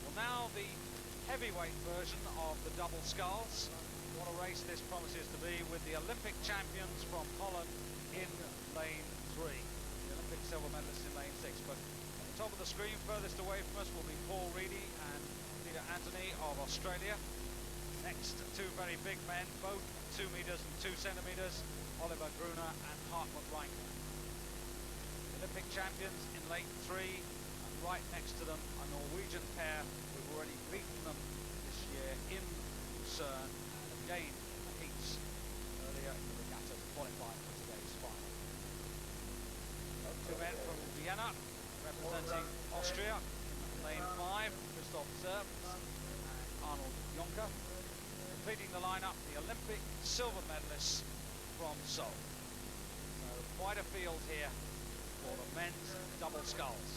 Well, now the heavyweight version of the double sculls. What a race this promises to be, with the Olympic champions from Holland in lane 3. The Olympic silver medalists in lane 6. But at the top of the screen, furthest away from us, will be Paul Reedy and Peter Anthony of Australia. Next, two very big men, both 2 meters and 2 centimeters, Oliver Gruner and Hartmut Reinke. Olympic champions in lane 3, and right next to them a Norwegian pair who've already beaten them this year in Lucerne, and again the heats earlier in the regatta to qualify for today's final. Two men from Vienna representing Austria in lane 5, Christoph Zerb and Arnold Jonker. Completing the lineup, the Olympic silver medalists from Seoul. So quite a field here for the men's double sculls.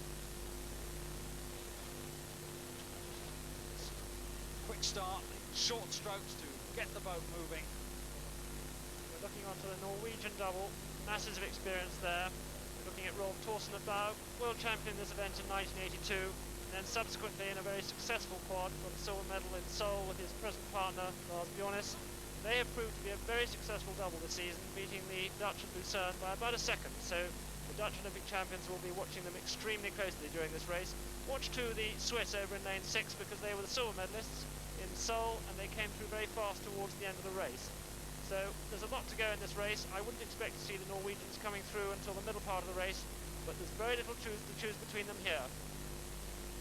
Quick start, short strokes to get the boat moving. We're looking onto the Norwegian double, masses of experience there. We're looking at Rolf Thorsen of Bau, world champion in this event in 1982, and then subsequently in a very successful quad, got a silver medal in Seoul with his present partner, Lars Bjornes. They have proved to be a very successful double this season, beating the Dutch at Lucerne by about a second, so the Dutch Olympic champions will be watching them extremely closely during this race. Watch too the Swiss over in lane 6, because they were the silver medalists in Seoul, and they came through very fast towards the end of the race. So there's a lot to go in this race. I wouldn't expect to see the Norwegians coming through until the middle part of the race, but there's very little to choose between them here.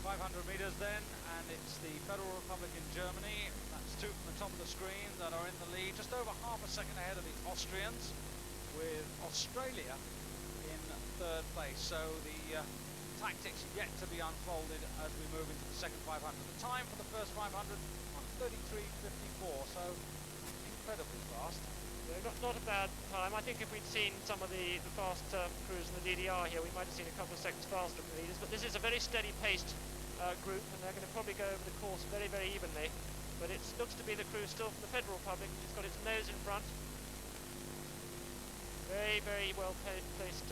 500 metres then, and it's the Federal Republic in Germany. That's two from the top of the screen that are in the lead, just over half a second ahead of the Austrians, with Australia in 3rd place. So the tactics yet to be unfolded as we move into the second 500. The time for the first 500 on 33.54, so incredibly fast. Not a bad time. I think if we'd seen some of the fast crews in the DDR here, we might have seen a couple of seconds faster from the leaders, but this is a very steady paced group, and they're going to probably go over the course very, very evenly. But it looks to be the crew still from the Federal Republic, which has got its nose in front. Very, very well placed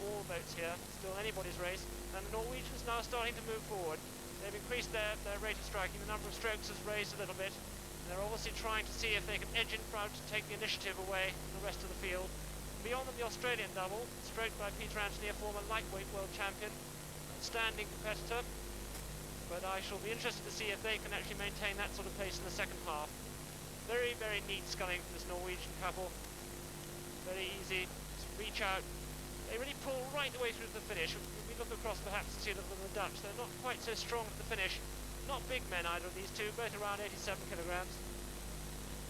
all boats here, still anybody's race. And the Norwegians now starting to move forward. They've increased their rate of striking, the number of strokes has raised a little bit. They're obviously trying to see if they can edge in front to take the initiative away from the rest of the field. Beyond them, the Australian double, stroked by Peter Anthony, a former lightweight world champion, standing competitor. But I shall be interested to see if they can actually maintain that sort of pace in the second half. Very, very neat sculling from this Norwegian couple. Very easy, just reach out. They really pull right the way through to the finish. If we look across perhaps to see a little bit of the Dutch, they're not quite so strong at the finish. Not big men either of these two, both around 87 kilograms.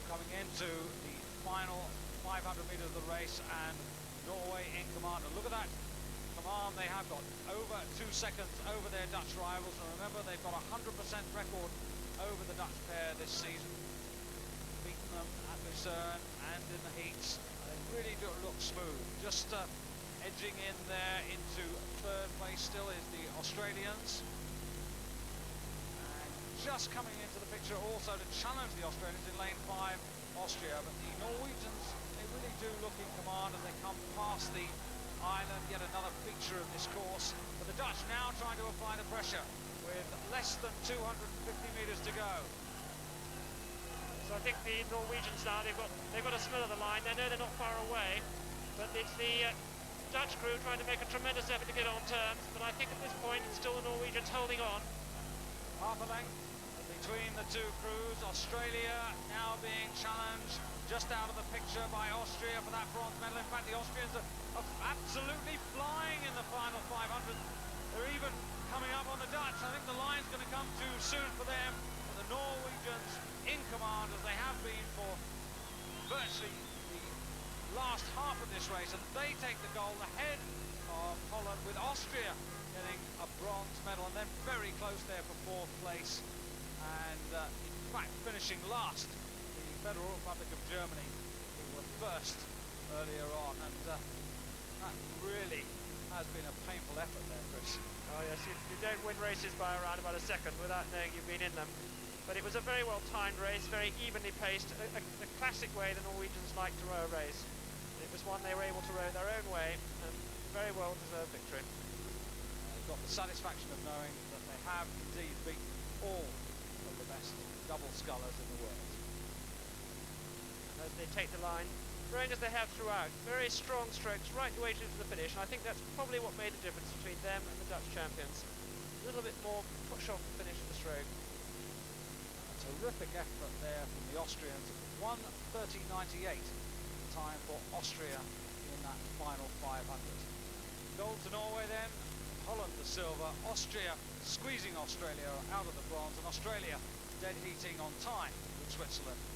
Coming into the final 500 metres of the race, and Norway in command. And look at that command they have got, over 2 seconds over their Dutch rivals. And remember, they've got a 100% record over the Dutch pair this season. Beaten them at Lucerne and in the heats. They really do look smooth. Just edging in there into 3rd place still is the Australians. Just coming into the picture also to challenge the Australians in lane 5, Austria. But the Norwegians, they really do look in command as they come past the island. Yet another feature of this course. But the Dutch now trying to apply the pressure with less than 250 metres to go. So I think the Norwegians now, they've got a smell of the line. They know they're not far away, but it's the Dutch crew trying to make a tremendous effort to get on terms. But I think at this point it's still the Norwegians holding on. Half a length between the two crews. Australia now being challenged, just out of the picture by Austria for that bronze medal. In fact, the Austrians are absolutely flying in the final 500. They're even coming up on the Dutch. I think the line's going to come too soon for them. But the Norwegians in command, as they have been for virtually the last half of this race, and they take the gold ahead of Holland, with Austria getting a bronze medal, and then very close there for 4th place. And in fact, finishing last, the Federal Republic of Germany, who were first earlier on. And that really has been a painful effort there, Chris. Oh yes, you don't win races by around about a second without knowing you've been in them. But it was a very well timed race, very evenly paced, a classic way the Norwegians like to row a race. It was one they were able to row their own way, and very well deserved victory. They've got the satisfaction of knowing that they have indeed beaten all of the best double scullers in the world. As they take the line, rowing as they have throughout, very strong strokes right the way to the finish, and I think that's probably what made the difference between them and the Dutch champions. A little bit more push off the finish of the stroke. A terrific effort there from the Austrians. 1:30.98 time for Austria in that final 500. Gold to Norway then, Holland the silver, Austria squeezing Australia out of the bronze, and Australia dead heating on time with Switzerland